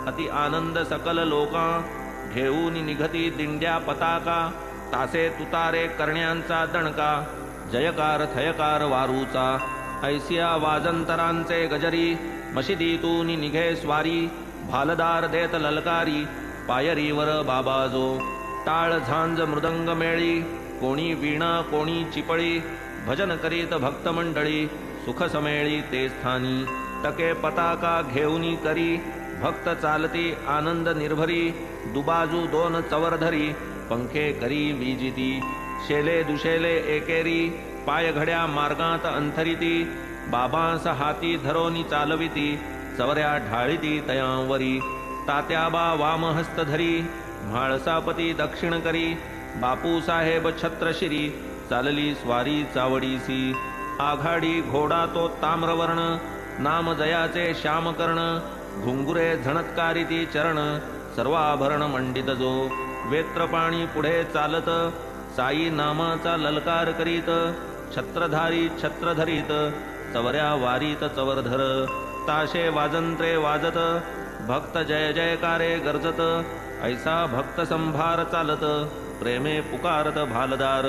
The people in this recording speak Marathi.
अति आनंद सकल लोका घेऊन निघती दिंड्या पताका तासे तुतारे करण्यांचा दणका जयकार थयकार वारूचा ऐसिया वाजंतरांचे गजरी मशिदीतून निघे स्वारी भालदार देत ललकारी पायरीवर बाबाजो टाळ झांज मृदंग मेळी कोणी वीणा कोणी चिपळी भजन करीत भक्त मंडळी सुख समेळी ते स्थानी टके पताका घेऊनी करी भक्त चालती आनंद निर्भरी दुबाजू दोन चवरधरी पंखे करी विजिती शेले दुशेले एकेरी पाय घड्या मार्गात अंथरिती बाबांस हाती धरोनी चालविती चवऱ्या ढाळीती तयांवरी तात्याबा वामहस्त धरी म्हाळसापती दक्षिण करी बापू साहेब छत्रशिरी चालली स्वारी चावडीसी आघाडी घोडा तो ताम्रवर्ण नाम जयाचे श्यामकर्ण घुंगुरे झणत्कारिती चरण सर्वाभरण मंडित जो वेत्रपाणी पुढे चालत साई नामाचा ललकार करीत छत्रधारी छत्र धरीत चवऱ्या वारीत चवरधर ताशे वाजंत्रे वाजत भक्त जय जयकारे गर्जत ऐसा भक्त संभार चालत प्रेमे पुकारत भालदार।